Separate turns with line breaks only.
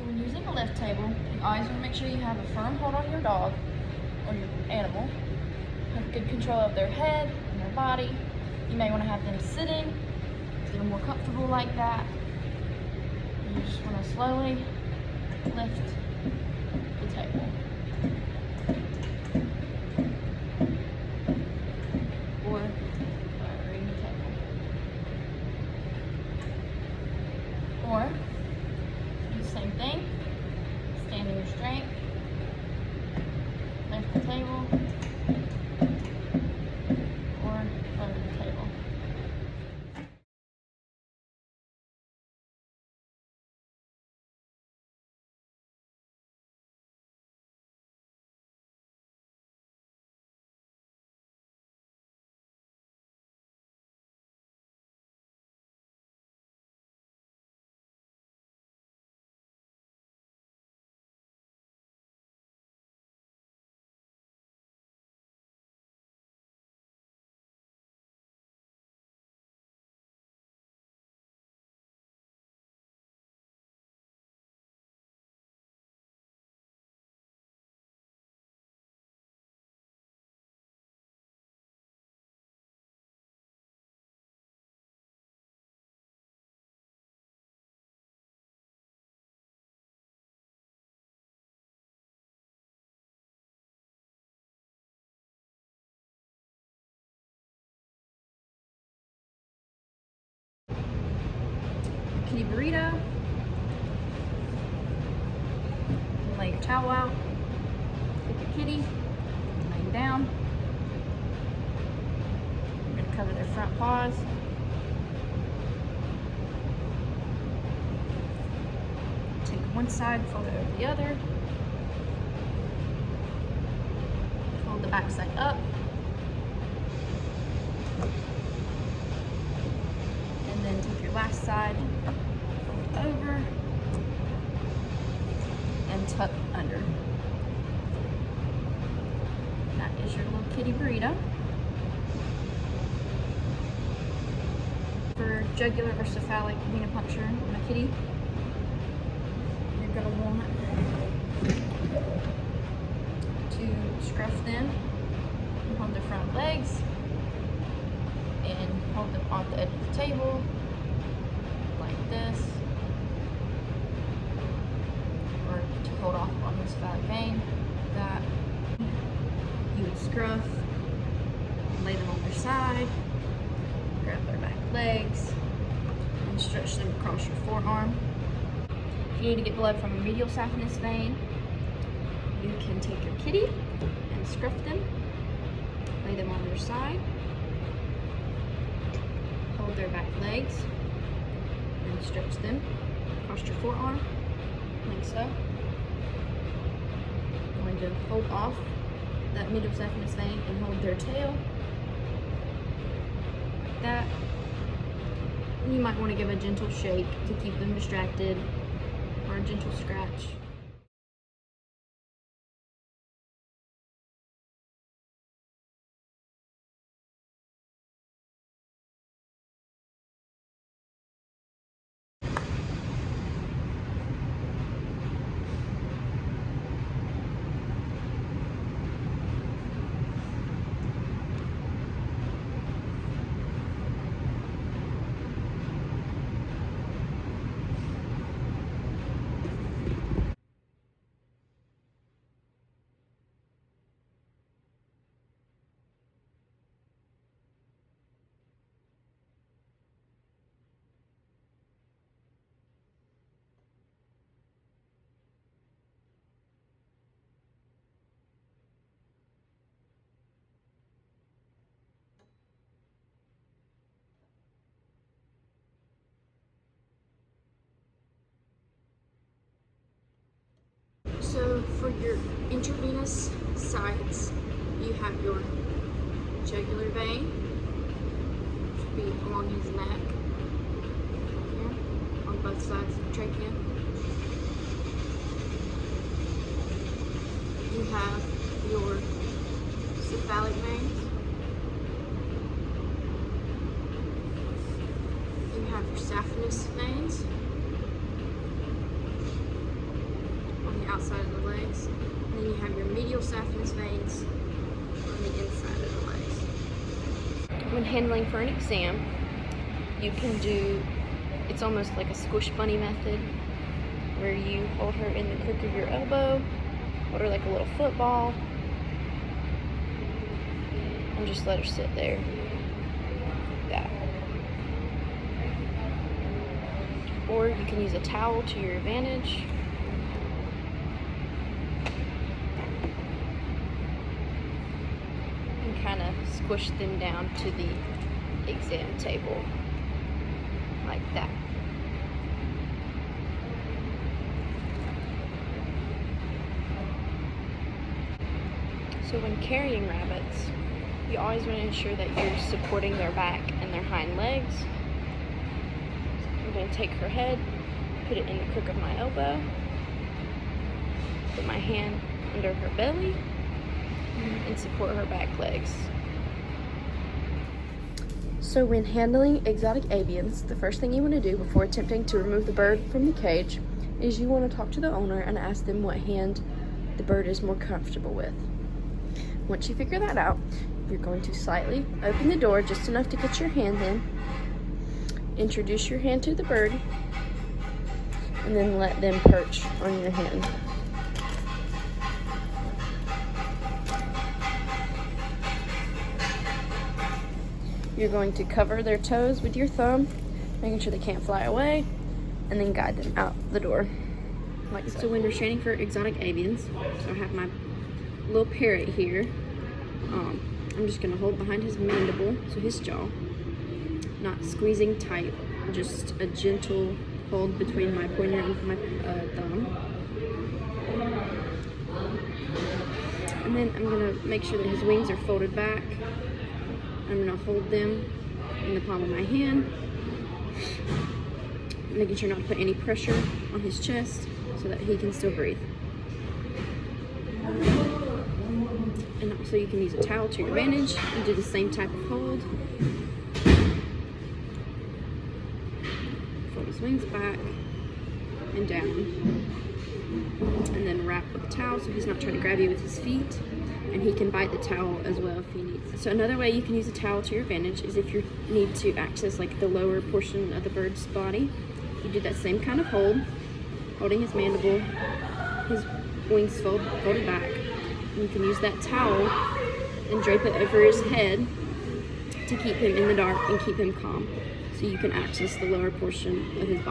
When using a lift table, you always want to make sure you have a firm hold on your dog or your animal. Have good control of their head and their body. You may want to have them sitting so they're more comfortable like that. You just want to slowly lift the table. Or lowering the table. Or do the same thing, standing restraint, lift the table, or lower the table. Kitty burrito. Lay your towel out. Pick your kitty. Lay them down. You're going to cover their front paws. Take one side, fold it over the other. Fold the back side up. And then take your last side, fold over, and tuck under. That is your little kitty burrito. For jugular or cephalic venipuncture on a kitty, you're going to want to scruff them and hold their front legs and hold them off the edge of the table like this, or to hold off on the cephalic vein. That you would scruff, lay them on their side, grab their back legs, and stretch them across your forearm. If you need to get blood from a medial saphenous vein, you can take your kitty and scruff them, lay them on their side, hold their back legs, and stretch them across your forearm, like so. I'm going to hold off that medial saphenous vein and hold their tail, like that. And you might want to give a gentle shake to keep them distracted, or a gentle scratch. So for your intravenous sites, you have your jugular vein, which would be along his neck, here, on both sides of the trachea. You have your cephalic veins. You have your saphenous veins. outside of the legs. And then you have your medial saphenous veins on the inside of the legs. When handling for an exam, you can do, it's almost like a squish bunny method, where you hold her in the crook of your elbow, hold her like a little football, and just let her sit there. That. Or you can use a towel to your advantage. And kind of squish them down to the exam table, like that. So when carrying rabbits, you always want to ensure that you're supporting their back and their hind legs. So I'm going to take her head, put it in the crook of my elbow, put my hand under her belly, and support her back legs. So when handling exotic avians, the first thing you want to do before attempting to remove the bird from the cage is you want to talk to the owner and ask them what hand the bird is more comfortable with. Once you figure that out, you're going to slightly open the door just enough to get your hand in, introduce your hand to the bird, and then let them perch on your hand. You're going to cover their toes with your thumb, making sure they can't fly away, and then guide them out the door. Like so. When you're training for exotic avians, so I have my little parrot here. I'm just going to hold behind his mandible, so his jaw, not squeezing tight, just a gentle hold between my pointer and my thumb. And then I'm going to make sure that his wings are folded back. I'm going to hold them in the palm of my hand, making sure not to put any pressure on his chest so that he can still breathe. And also you can use a towel to your advantage and do the same type of hold. Fold his wings back and down. And then wrap with a towel so he's not trying to grab you with his feet. And he can bite the towel as well if he needs. So another way you can use a towel to your advantage is if you need to access like the lower portion of the bird's body. You do that same kind of hold, holding his mandible, his wings folded back. And you can use that towel and drape it over his head to keep him in the dark and keep him calm. So you can access the lower portion of his body.